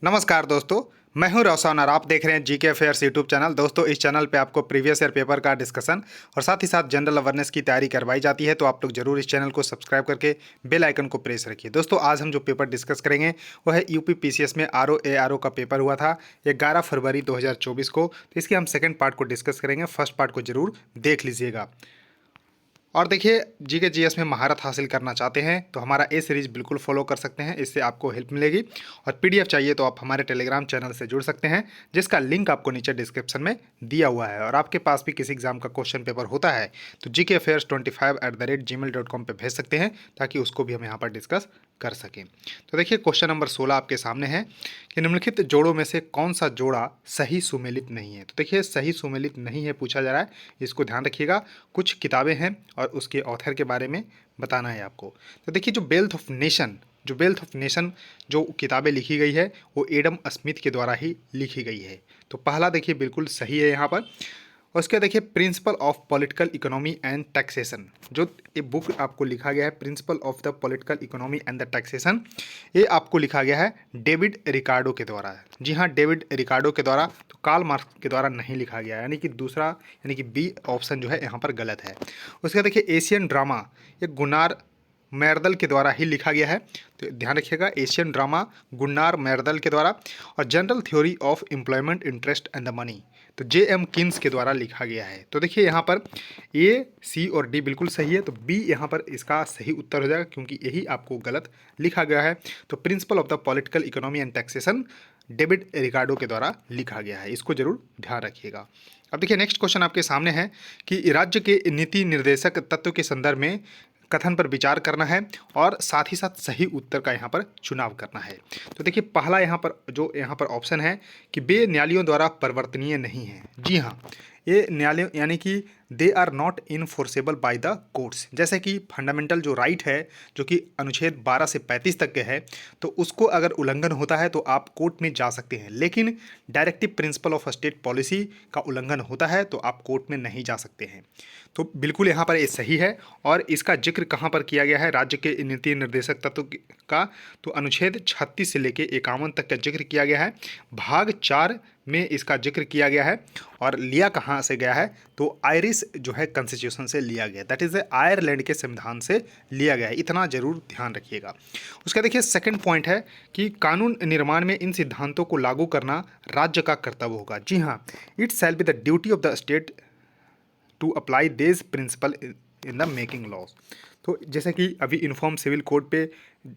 नमस्कार दोस्तों, मैं हूं रोशन और आप देख रहे हैं जीके अफेयर्स यूट्यूब चैनल। दोस्तों, इस चैनल पे आपको प्रीवियस ईयर पेपर का डिस्कशन और साथ ही साथ जनरल अवेयरनेस की तैयारी करवाई जाती है, तो आप लोग जरूर इस चैनल को सब्सक्राइब करके बेल आइकन को प्रेस रखिए। दोस्तों, आज हम जो पेपर डिस्कस करेंगे वो है यूपी पीसीएस में आरओ एआरओ का पेपर हुआ था 11 फरवरी 2024 को। तो इसके हम सेकेंड पार्ट को डिस्कस करेंगे, फर्स्ट पार्ट को जरूर देख लीजिएगा। और देखिए, जीके जीएस में महारत हासिल करना चाहते हैं तो हमारा ए सीरीज़ बिल्कुल फॉलो कर सकते हैं, इससे आपको हेल्प मिलेगी। और पीडीएफ चाहिए तो आप हमारे टेलीग्राम चैनल से जुड़ सकते हैं, जिसका लिंक आपको नीचे डिस्क्रिप्शन में दिया हुआ है। और आपके पास भी किसी एग्जाम का क्वेश्चन पेपर होता है तो gkafairs25@gmail.com पे भेज सकते हैं, ताकि उसको भी हम यहाँ पर डिस्कस कर सकें। तो देखिए, क्वेश्चन नंबर 16 आपके सामने है कि निम्नलिखित जोड़ों में से कौन सा जोड़ा सही सुमेलित नहीं है। तो देखिए, सही सुमेलित नहीं है पूछा जा रहा है, इसको ध्यान रखिएगा। कुछ किताबें हैं और उसके ऑथर के बारे में बताना है आपको। तो देखिए, जो वेल्थ ऑफ नेशन जो किताबें लिखी गई है वो एडम स्मिथ के द्वारा ही लिखी गई है। तो पहला देखिए बिल्कुल सही है यहाँ पर। और उसके देखिए, principle of political economy and taxation, जो ये बुक आपको लिखा गया है, principle of the political economy and the taxation, ये आपको लिखा गया है डेविड रिकार्डो के द्वारा। जी हाँ, डेविड रिकार्डो के द्वारा, तो कार्ल मार्क्स के द्वारा नहीं लिखा गया, यानी कि दूसरा, यानी कि बी ऑप्शन जो है यहाँ पर गलत है। उसका देखिए, एशियन ड्रामा, ये गुनार मैरदल के द्वारा ही लिखा गया है, तो ध्यान रखिएगा, एशियन ड्रामा गुन्नार मैरदल के द्वारा। और general theory of employment interest and the money, तो जे.एम. किन्स के द्वारा लिखा गया है। तो देखिए, यहाँ पर ए, सी और डी बिल्कुल सही है, तो बी यहाँ पर इसका सही उत्तर हो जाएगा, क्योंकि यही आपको गलत लिखा गया है। तो principle of the political economy and taxation David Ricardo के द्वारा लिखा गया है, इसको जरूर ध्यान रखिएगा। अब देखिए, नेक्स्ट क्वेश्चन आपके सामने है कि राज्य के नीति निर्देशक तत्व के संदर्भ में कथन पर विचार करना है और साथ ही साथ सही उत्तर का यहाँ पर चुनाव करना है। तो देखिए, पहला यहाँ पर ऑप्शन है कि वे न्यायालयों द्वारा परिवर्तनीय नहीं है। जी हाँ, ये न्यायालय, यानी कि they are not enforceable by the courts. जैसे कि फंडामेंटल जो राइट है, जो कि अनुच्छेद 12 से 35 तक के है, तो उसको अगर उल्लंघन होता है तो आप कोर्ट में जा सकते हैं, लेकिन directive principle of state policy का उल्लंघन होता है तो आप कोर्ट में नहीं जा सकते हैं। तो बिल्कुल यहाँ पर ये सही है। और इसका जिक्र कहाँ पर किया गया है, राज्य के नीति निर्देशक तत्व का, तो अनुच्छेद 36 से लेकर 51 तक का जिक्र किया गया है। भाग 4 में इसका जिक्र किया गया है। और लिया कहाँ से गया है, तो आयरिश जो है कॉन्स्टिट्यूशन से लिया गया, दैट इज़ आयरलैंड के संविधान से लिया गया है, इतना जरूर ध्यान रखिएगा। उसका देखिए, सेकंड पॉइंट है कि कानून निर्माण में इन सिद्धांतों को लागू करना राज्य का कर्तव्य होगा। जी हाँ, it shall be the duty of the state to apply this principle in the making laws. तो जैसे कि अभी यूनिफॉर्म सिविल कोड पे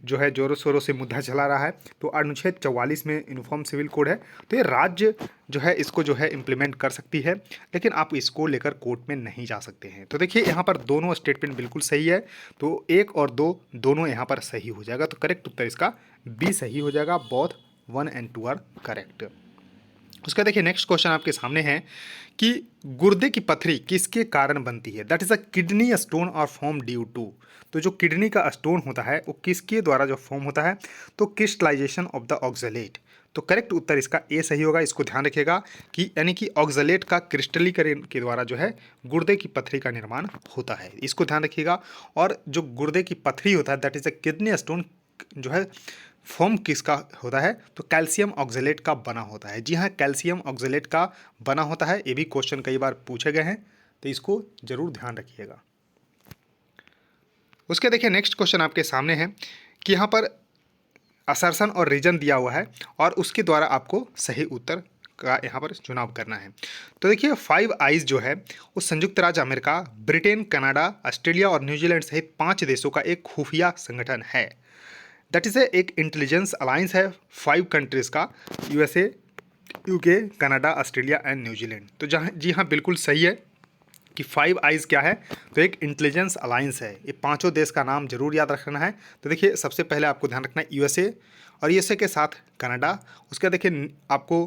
जो है जोरों शोरों से मुद्दा चला रहा है, तो अनुच्छेद 44 में यूनिफॉर्म सिविल कोड है, तो ये राज्य जो है इसको जो है इम्प्लीमेंट कर सकती है, लेकिन आप इसको लेकर कोर्ट में नहीं जा सकते हैं। तो देखिए, यहाँ पर दोनों स्टेटमेंट बिल्कुल सही है, तो 1 और 2 दोनों यहाँ पर सही हो जाएगा। तो करेक्ट उत्तर इसका बी सही हो जाएगा, बोथ 1 and 2 आर करेक्ट। उसका देखिए, नेक्स्ट क्वेश्चन आपके सामने है कि गुर्दे की पथरी किसके कारण बनती है, that is a kidney stone और फॉर्म ड्यू टू। तो जो किडनी का स्टोन होता है वो किसके द्वारा जो फॉर्म होता है, तो क्रिस्टलाइजेशन ऑफ द ऑक्सलेट। तो करेक्ट उत्तर इसका ए सही होगा, इसको ध्यान रखिएगा कि यानी कि ऑक्सलेट का क्रिस्टलीकरण के द्वारा जो है गुर्दे की पथरी का निर्माण होता है, इसको ध्यान रखिएगा। और जो गुर्दे की पथरी होता है, that is a kidney stone, जो है फॉर्म किसका होता है, तो कैल्शियम ऑक्सलेट का बना होता है। जी हाँ, कैल्शियम ऑक्सलेट का बना होता है, ये भी क्वेश्चन कई बार पूछे गए हैं, तो इसको जरूर ध्यान रखिएगा। उसके देखिए, नेक्स्ट क्वेश्चन आपके सामने है कि यहाँ पर असर्शन और रीजन दिया हुआ है और उसके द्वारा आपको सही उत्तर का यहाँ पर चुनाव करना है। तो देखिए, 5 आइज जो है वो संयुक्त राज्य अमेरिका, ब्रिटेन, कनाडा, ऑस्ट्रेलिया और न्यूजीलैंड सहित 5 देशों का एक खुफिया संगठन है। दैट इज़ एक इंटेलिजेंस अलायंस है 5 कंट्रीज़ का, USA, UK, Canada, Australia and New Zealand. तो जहाँ, जी हाँ, बिल्कुल सही है कि 5 आइज़ क्या है, तो एक इंटेलिजेंस अलायंस है। ये पांचों देश का नाम जरूर याद रखना है। तो देखिए, सबसे पहले आपको ध्यान रखना है यूएसए, और यूएसए के साथ कनाडा, उसके देखिए आपको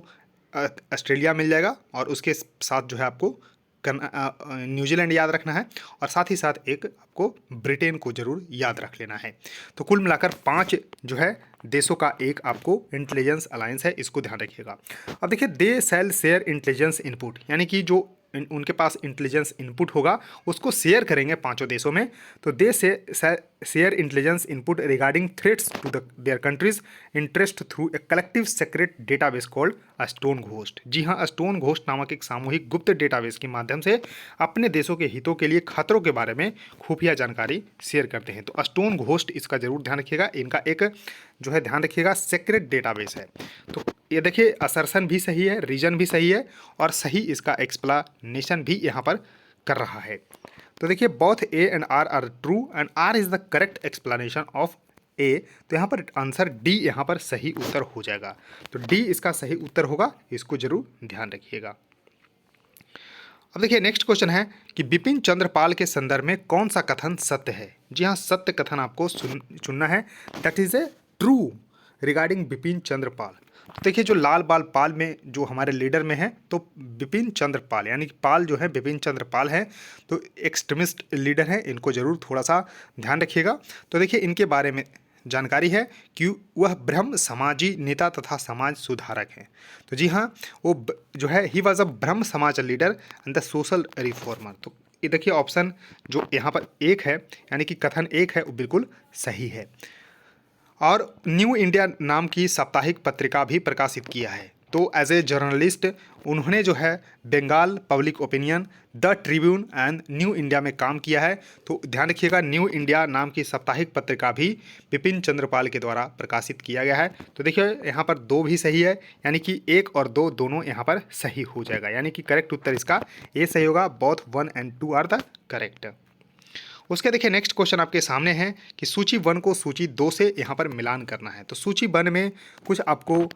ऑस्ट्रेलिया मिल जाएगा, और उसके साथ जो है आपको न्यूजीलैंड याद रखना है, और साथ ही साथ एक आपको ब्रिटेन को जरूर याद रख लेना है। तो कुल मिलाकर 5 जो है देशों का एक आपको इंटेलिजेंस अलायंस है, इसको ध्यान रखिएगा। अब देखिए, दे शैल शेयर इंटेलिजेंस इनपुट, यानी कि जो उनके पास इंटेलिजेंस इनपुट होगा उसको शेयर करेंगे पांचों देशों में। तो देश से share intelligence input regarding threats to their countries interest through a collective secret database called stone ghost. जी हाँ, स्टोन घोस्ट नामक एक सामूहिक गुप्त डेटाबेस के माध्यम से अपने देशों के हितों के लिए खतरों के बारे में खुफिया जानकारी शेयर करते हैं। तो स्टोन घोस्ट, इसका जरूर ध्यान रखिएगा, इनका एक जो है ध्यान रखिएगा सेक्रेट डेटाबेस है। तो ये देखिए असर्शन भी सही है, रीजन भी सही है और सही इसका एक्सप्लेनेशन भी यहाँ पर कर रहा है। तो देखिए both A and R true and R is the correct explanation of A. तो यहाँ पर आंसर डी यहाँ पर सही उत्तर हो जाएगा। तो डी इसका सही उत्तर होगा, इसको जरूर ध्यान रखिएगा। अब देखिए नेक्स्ट क्वेश्चन है कि बिपिन चंद्रपाल के संदर्भ में कौन सा कथन सत्य है। जी हाँ, सत्य कथन आपको चुनना है, that is a true regarding Bipin Chandrapal. तो देखिए जो लाल बाल पाल में जो हमारे लीडर में है तो बिपिन चंद्र पाल, यानी कि पाल जो है बिपिन चंद्र पाल है, तो एक्सट्रीमिस्ट लीडर है, इनको जरूर थोड़ा सा ध्यान रखिएगा। तो देखिए इनके बारे में जानकारी है कि वह ब्रह्म समाजी नेता तथा समाज सुधारक हैं। तो जी हाँ, वो जो है ही वॉज अ ब्रह्म समाज leader and the social reformer. तो ये देखिए ऑप्शन जो यहाँ पर एक है, यानी कि कथन एक है, वो बिल्कुल सही है। और न्यू इंडिया नाम की साप्ताहिक पत्रिका भी प्रकाशित किया है। तो एज ए जर्नलिस्ट उन्होंने जो है Bengal Public Opinion, the Tribune and New India में काम किया है। तो ध्यान रखिएगा, न्यू इंडिया नाम की साप्ताहिक पत्रिका भी बिपिन चंद्रपाल के द्वारा प्रकाशित किया गया है। तो देखिए यहाँ पर दो भी सही है, यानी कि एक और दो दोनों यहाँ पर सही हो जाएगा, यानी कि करेक्ट उत्तर इसका ए सही होगा। Both 1 and 2 are the correct. उसके देखिए नेक्स्ट क्वेश्चन आपके सामने है कि सूची 1 को सूची 2 से यहाँ पर मिलान करना है। तो सूची 1 में कुछ आपको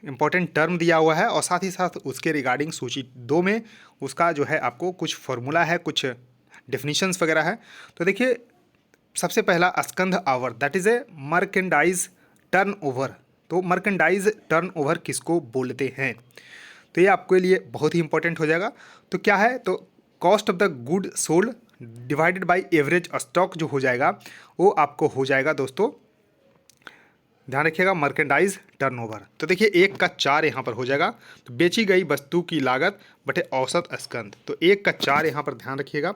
इंपॉर्टेंट टर्म दिया हुआ है और साथ ही साथ उसके रिगार्डिंग सूची 2 में उसका जो है आपको कुछ फॉर्मूला है, कुछ डेफिनेशंस वगैरह है। तो देखिए सबसे पहला स्कंध आवर, that is a merchandise turnover. तो मर्केंडाइज टर्न ओवर किसको बोलते हैं, तो ये आपके लिए बहुत ही इंपॉर्टेंट हो जाएगा। तो क्या है, तो cost of the good sold divided by average stock जो हो जाएगा वो आपको हो जाएगा दोस्तों, ध्यान रखिएगा, मर्केंडाइज टर्नओवर। तो देखिए 1 का 4 यहाँ पर हो जाएगा। तो बेची गई वस्तु की लागत बटे औसत स्कंध, तो 1 का 4 यहाँ पर ध्यान रखिएगा।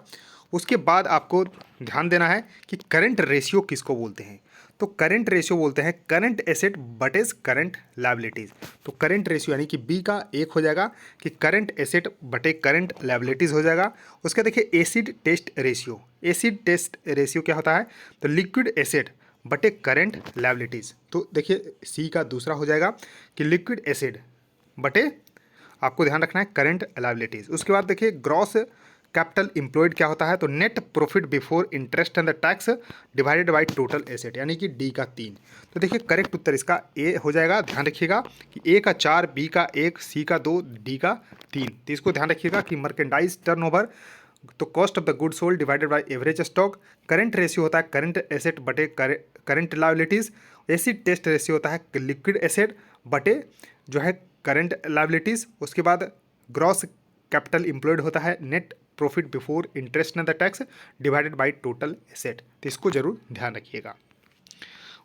उसके बाद आपको ध्यान देना है कि करंट रेशियो किसको बोलते हैं। तो करंट रेशियो बोलते हैं करंट एसेट बटेज करंट लायबिलिटीज़। तो करंट रेशियो यानी कि बी का 1 हो जाएगा कि करंट एसेट बटे करंट लायबिलिटीज़ हो जाएगा। उसके देखिए acid test ratio, acid test ratio क्या होता है, तो लिक्विड एसेट बटे करंट लायबिलिटीज़। तो देखिए सी का दूसरा हो जाएगा कि लिक्विड एसिड बटे, आपको ध्यान रखना है, करंट लायबिलिटीज़। उसके बाद देखिए ग्रॉस कैपिटल एम्प्लॉयड क्या होता है, तो net profit before interest and the tax divided by total asset, यानी कि डी का 3। तो देखिए करेक्ट उत्तर इसका ए हो जाएगा। ध्यान रखिएगा कि ए का 4, बी का 1, सी का 2, डी का 3। तो इसको ध्यान रखिएगा कि मर्केंडाइज टर्नओवर, तो cost of the good sold divided by average stock, current ratio होता है करंट एसेट बटे current liabilities, acid test ratio होता है लिक्विड एसेट बटे जो है करंट लायबिलिटीज़। उसके बाद ग्रॉस कैपिटल एम्प्लॉयड होता है net profit before interest and the tax divided by total asset. तो इसको जरूर ध्यान रखिएगा।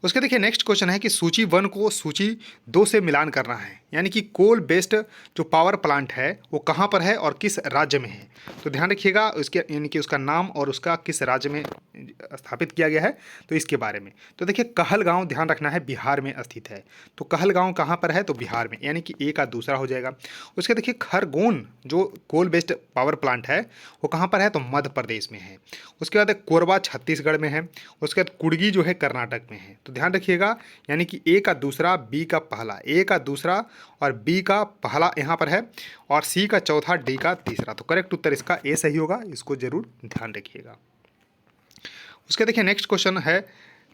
उसके देखिए नेक्स्ट क्वेश्चन है कि सूची 1 को सूची 2 से मिलान करना है, यानी कि कोल बेस्ड जो पावर प्लांट है वो कहाँ पर है और किस राज्य में है। तो ध्यान रखिएगा उसके, यानी कि उसका नाम और उसका किस राज्य में स्थापित किया गया है, तो इसके बारे में। तो देखिए कहलगांव, ध्यान रखना है, बिहार में स्थित है। तो कहलगांव कहाँ पर है, तो बिहार में, यानी कि ए का दूसरा हो जाएगा। उसके देखिए खरगोन जो कोल बेस्ड पावर प्लांट है वो कहाँ पर है, तो मध्य प्रदेश में है। उसके बाद कोरबा छत्तीसगढ़ में है। उसके बाद कुड़गी जो है कर्नाटक में है। तो ध्यान रखिएगा, यानी कि ए का दूसरा, बी का पहला, ए का दूसरा और बी का पहला यहाँ पर है, और सी का चौथा, डी का तीसरा। तो करेक्ट उत्तर इसका ए सही होगा, इसको जरूर ध्यान रखिएगा। उसके देखिए नेक्स्ट क्वेश्चन है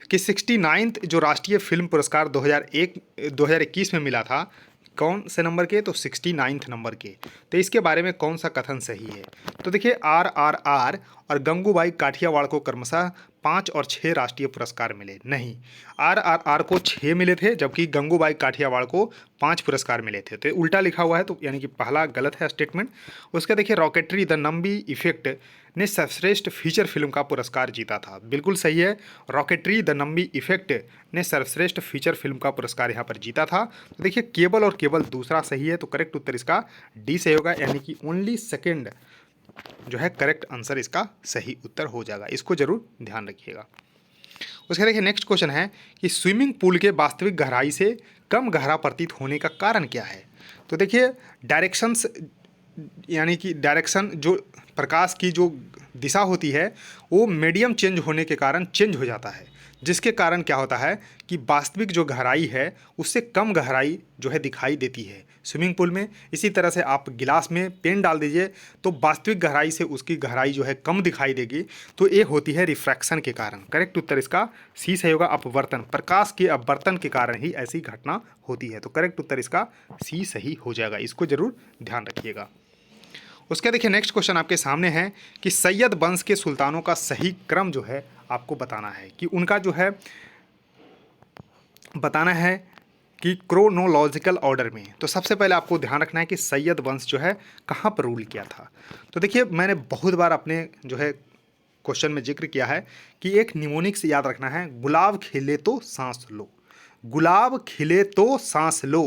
कि 69th जो राष्ट्रीय फिल्म पुरस्कार 2021 में मिला था, कौन से नंबर के, तो 69 नंबर के। तो इसके बारे में कौन सा कथन सही है। तो देखिए RRR और गंगूबाई काठियावाड़ को क्रमशः 5 और 6 राष्ट्रीय पुरस्कार मिले। नहीं, RRR को 6 मिले थे जबकि गंगूबाई काठियावाड़ को 5 पुरस्कार मिले थे। तो उल्टा लिखा हुआ है, तो यानी कि पहला गलत है स्टेटमेंट। उसका देखिए रॉकेटरी द नंबी इफेक्ट ने सर्वश्रेष्ठ फीचर फिल्म का पुरस्कार जीता था। बिल्कुल सही है, रॉकेटरी द नंबी इफेक्ट ने सर्वश्रेष्ठ फीचर फिल्म का पुरस्कार यहाँ पर जीता था। तो देखिए केवल और केवल दूसरा सही है, तो करेक्ट उत्तर इसका डी सही होगा, यानी कि ओनली सेकेंड जो है करेक्ट आंसर इसका सही उत्तर हो जाएगा, इसको जरूर ध्यान रखिएगा। उसके देखिए नेक्स्ट क्वेश्चन है कि स्विमिंग पूल के वास्तविक गहराई से कम गहरा प्रतीत होने का कारण क्या है। तो देखिए डायरेक्शंस, यानी कि डायरेक्शन जो प्रकाश की जो दिशा होती है वो मीडियम चेंज होने के कारण चेंज हो जाता है, जिसके कारण क्या होता है कि वास्तविक जो गहराई है उससे कम गहराई जो है दिखाई देती है स्विमिंग पूल में। इसी तरह से आप गिलास में पेन डाल दीजिए तो वास्तविक गहराई से उसकी गहराई जो है कम दिखाई देगी, तो ये होती है रिफ्रैक्शन के कारण। करेक्ट उत्तर इसका सी सही होगा, अपवर्तन, प्रकाश के अपवर्तन के कारण ही ऐसी घटना होती है। तो करेक्ट उत्तर इसका सी सही हो जाएगा, इसको जरूर ध्यान रखिएगा। उसके देखिए नेक्स्ट क्वेश्चन आपके सामने है कि सैयद वंश के सुल्तानों का सही क्रम जो है आपको बताना है, कि उनका जो है बताना है कि क्रोनोलॉजिकल ऑर्डर में। तो सबसे पहले आपको ध्यान रखना है कि सैयद वंश जो है कहाँ पर रूल किया था। तो देखिए मैंने बहुत बार अपने जो है क्वेश्चन में जिक्र किया है कि एक निमोनिक्स याद रखना है, गुलाब खिले तो सांस लो। गुलाब खिले तो सांस लो,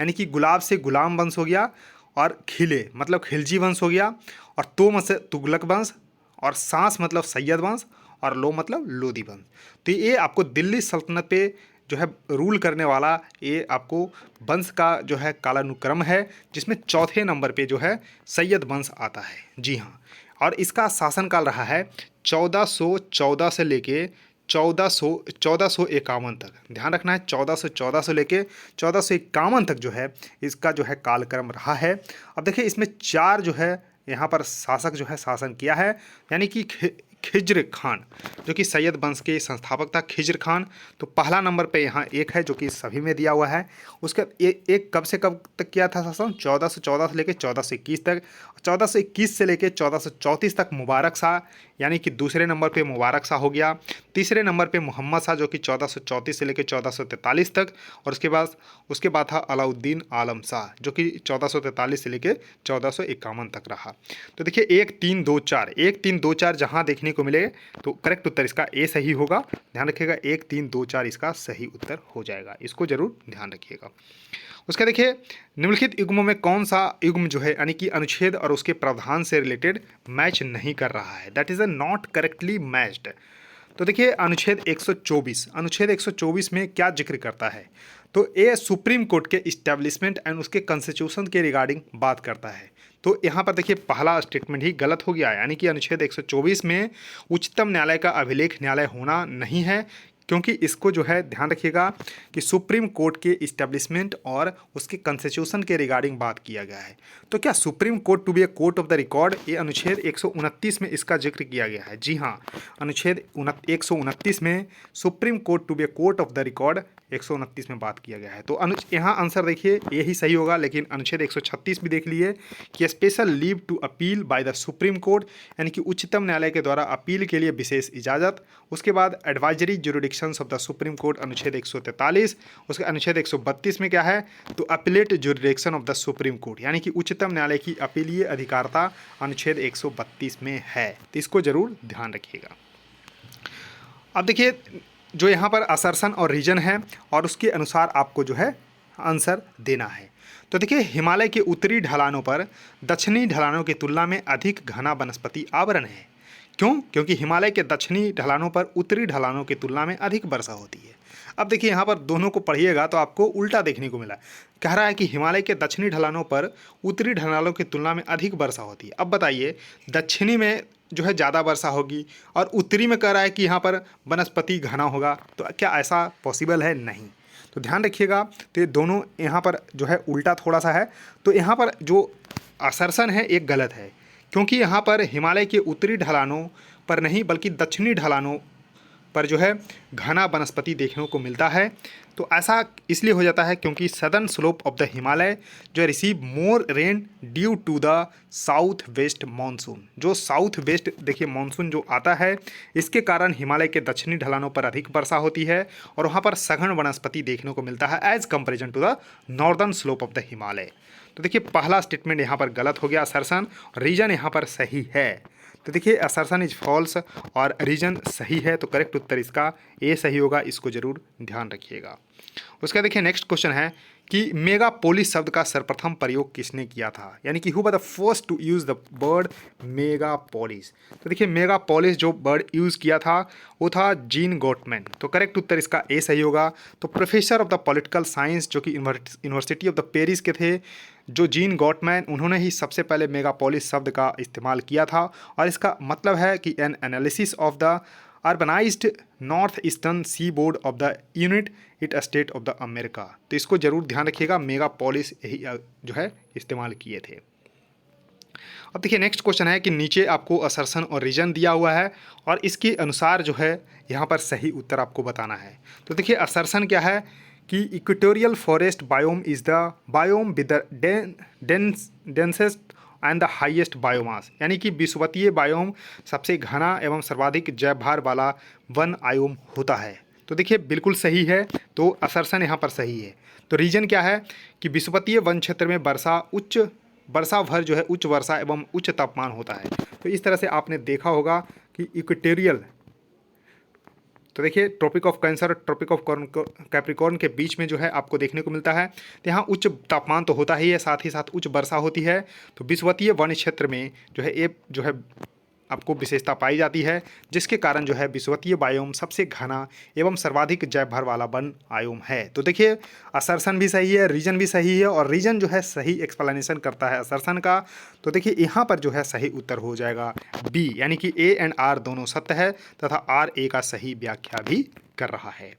यानी कि गुलाब से गुलाम वंश हो गया, और खिले मतलब खिलजी वंश हो गया, और तो मतलब तुगलक वंश, और सांस मतलब सैयद वंश, और लो मतलब लोधी वंश। तो ये आपको दिल्ली सल्तनत पे जो है रूल करने वाला ये आपको वंश का जो है कालानुक्रम है, जिसमें चौथे नंबर पे जो है सैयद वंश आता है। जी हाँ, और इसका शासनकाल रहा है 1414 से लेके 1451 तक। ध्यान रखना है 1414 से लेके 1451 तक जो है इसका जो है कालक्रम रहा है। अब देखिए इसमें 4 जो है यहाँ पर शासक जो है शासन किया है, यानी कि खिज्र खान जो कि सैयद वंश के संस्थापक था, खिज्र खान। तो पहला नंबर पे यहाँ एक है जो कि सभी में दिया हुआ है। उसका एक कब से कब तक किया था शासन, 1414 से लेके 1421 तक। 1421 से लेके 1434 तक मुबारक शाह, यानी कि दूसरे नंबर पे मुबारक शाह हो गया। तीसरे नंबर पे मोहम्मद शाह जो कि 1434 से लेके 1443 तक, और उसके बाद था अलाउद्दीन आलम शाह जो कि 1443 से लेके 1451 तक रहा। तो देखिए 1 3 2 4 1 3 2 4 जहाँ देखने को मिले तो करेक्ट उत्तर इसका ए सही होगा। ध्यान रखिएगा 1 3 2 4 इसका सही उत्तर हो जाएगा, इसको जरूर ध्यान रखिएगा। उसका देखिए निम्नलिखित युग्मों में कौन सा युग्म जो है यानी कि अनुच्छेद और उसके प्रावधान से रिलेटेड मैच नहीं कर रहा है, that is a not correctly matched. तो देखिए अनुच्छेद 124, अनुच्छेद 124 में क्या जिक्र करता है, तो ये सुप्रीम कोर्ट के इस्टेब्लिशमेंट एंड उसके कॉन्स्टिट्यूशन के रिगार्डिंग बात करता है। तो यहाँ पर देखिए पहला स्टेटमेंट ही गलत हो गया है, यानी कि अनुच्छेद 124 में उच्चतम न्यायालय का अभिलेख न्यायालय होना नहीं है, क्योंकि इसको जो है ध्यान रखिएगा कि सुप्रीम कोर्ट के इस्टेब्लिशमेंट और उसके कॉन्स्टिट्यूशन के रिगार्डिंग बात किया गया है। तो क्या Supreme Court to be a court of the record, ये अनुच्छेद 129 में इसका जिक्र किया गया है। जी हाँ, अनुच्छेद 129 में Supreme Court to be a court of the record 129 में बात किया गया है। तो यहाँ आंसर देखिए यही सही होगा, लेकिन अनुच्छेद 136 भी देख लिए कि special leave to appeal by the supreme court, यानी कि उच्चतम न्यायालय के द्वारा अपील के लिए विशेष इजाज़त। उसके बाद advisory jurisdictions of the supreme court अनुच्छेद 143। उसके अनुच्छेद 132 में क्या है, तो appellate jurisdiction of the supreme court, यानी कि उच्चतम न्यायालय की अपीलीय अधिकारता अनुच्छेद 132 में है। तो इसको जरूर ध्यान रखिएगा। अब देखिए जो यहाँ पर असर्शन और रीजन है और उसके अनुसार आपको जो है आंसर देना है। तो देखिए हिमालय के उत्तरी ढलानों पर दक्षिणी ढलानों की तुलना में अधिक घना वनस्पति आवरण है। क्यों? क्योंकि हिमालय के दक्षिणी ढलानों पर उत्तरी ढलानों की तुलना में अधिक वर्षा होती है। अब देखिए यहाँ पर दोनों को पढ़िएगा तो आपको उल्टा देखने को मिला। कह रहा है कि हिमालय के दक्षिणी ढलानों पर उत्तरी ढलानों की तुलना में अधिक वर्षा होती है। अब बताइए दक्षिणी में जो है ज़्यादा वर्षा होगी और उत्तरी में कह रहा है कि यहाँ पर वनस्पति घना होगा, तो क्या ऐसा पॉसिबल है? नहीं। तो ध्यान रखिएगा, तो ये दोनों यहाँ पर जो है उल्टा थोड़ा सा है। तो यहाँ पर जो असर्शन है एक गलत है, क्योंकि यहाँ पर हिमालय के उत्तरी ढलानों पर नहीं बल्कि दक्षिणी ढलानों पर जो है घना वनस्पति देखने को मिलता है। तो ऐसा इसलिए हो जाता है क्योंकि southern slope of the Himalaya जो receive more rain due to the south west monsoon. जो साउथ वेस्ट देखिए मानसून जो आता है, इसके कारण हिमालय के दक्षिणी ढलानों पर अधिक वर्षा होती है और वहाँ पर सघन वनस्पति देखने को मिलता है as comparison to the northern slope of the Himalaya. तो देखिए पहला स्टेटमेंट यहाँ पर गलत हो गया असर्शन, रीजन यहाँ पर सही है। तो देखिए असर्शन इज फॉल्स और रीजन सही है, तो करेक्ट उत्तर इसका ए सही होगा, इसको जरूर ध्यान रखिएगा। उसका देखिए नेक्स्ट क्वेश्चन है कि मेगापोलिस शब्द का सर्वप्रथम प्रयोग किसने किया था, यानी कि who was the first to use the word megapolis. तो देखिए मेगापोलिस जो वर्ड यूज़ किया था वो था जीन गॉटमैन। तो करेक्ट उत्तर इसका ए सही होगा। तो professor of the political science जो कि यूनिवर्सिटी ऑफ द पेरिस के थे, जो जीन गॉटमैन, उन्होंने ही सबसे पहले मेगापोलिस शब्द का इस्तेमाल किया था। और इसका मतलब है कि an analysis of the urbanised north eastern seaboard of the United State of the America. तो इसको जरूर ध्यान रखिएगा, मेगापोलिस यही जो है इस्तेमाल किए थे। अब देखिए नेक्स्ट क्वेश्चन है कि नीचे आपको असर्शन और रीजन दिया हुआ है और इसके अनुसार जो है यहाँ पर सही उत्तर आपको बताना है। तो देखिए असर्शन क्या है कि equatorial forest biome is the biome with the densest and the highest biomass, यानी कि विषुवतीय बायोम सबसे घना एवं सर्वाधिक जैव भार वाला वन आयोम होता है। तो देखिए बिल्कुल सही है, तो असर्शन यहाँ पर सही है। तो रीजन क्या है कि विषुवतीय वन क्षेत्र में वर्षा भर जो है उच्च वर्षा एवं उच्च तापमान होता है। तो इस तरह से आपने देखा होगा कि इक्वेटोरियल, तो देखिए ट्रॉपिक ऑफ कैंसर और ट्रॉपिक ऑफ कैप्रिकॉर्न के बीच में जो है आपको देखने को मिलता है। तो यहाँ उच्च तापमान तो होता ही है, साथ ही साथ उच्च वर्षा होती है। तो विषुवतीय वन क्षेत्र में जो है ये जो है आपको विशेषता पाई जाती है, जिसके कारण जो है विषुवतीय बायोम सबसे घना एवं सर्वाधिक जैव भार वाला वन आयोम है। तो देखिए असर्शन भी सही है, रीजन भी सही है, और रीजन जो है सही एक्सप्लेनेशन करता है असर्शन का। तो देखिए यहाँ पर जो है सही उत्तर हो जाएगा बी, यानी कि ए एंड आर दोनों सत्य है तथा आर ए का सही व्याख्या भी कर रहा है।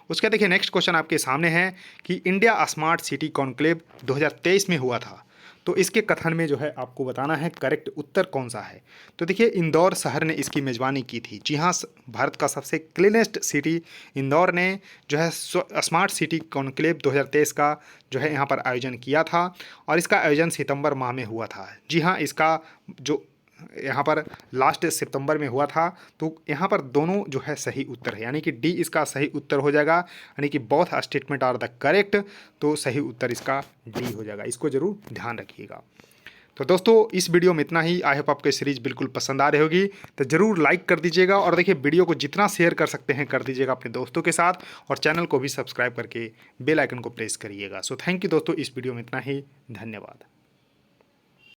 उसके देखिए नेक्स्ट क्वेश्चन आपके सामने है कि इंडिया स्मार्ट सिटी कॉन्क्लेव 2023 में हुआ था। तो इसके कथन में जो है आपको बताना है करेक्ट उत्तर कौन सा है। तो देखिए इंदौर शहर ने इसकी मेज़बानी की थी। जी हाँ, भारत का सबसे क्लीनेस्ट सिटी इंदौर ने जो है स्मार्ट सिटी कॉन्क्लेव 2023 का जो है यहाँ पर आयोजन किया था, और इसका आयोजन सितंबर माह में हुआ था। जी हाँ, इसका जो यहाँ पर लास्ट सितंबर में हुआ था। तो यहाँ पर दोनों जो है सही उत्तर है, यानी कि डी इसका सही उत्तर हो जाएगा, यानी कि both statement are the correct. तो सही उत्तर इसका डी हो जाएगा, इसको जरूर ध्यान रखिएगा। तो दोस्तों इस वीडियो में इतना ही। आई होप आपको सीरीज बिल्कुल पसंद आ रही होगी, तो ज़रूर लाइक कर दीजिएगा, और देखिए वीडियो को जितना शेयर कर सकते हैं कर दीजिएगा अपने दोस्तों के साथ, और चैनल को भी सब्सक्राइब करके बेल आइकन को प्रेस करिएगा। सो थैंक यू दोस्तों, इस वीडियो में इतना ही। धन्यवाद।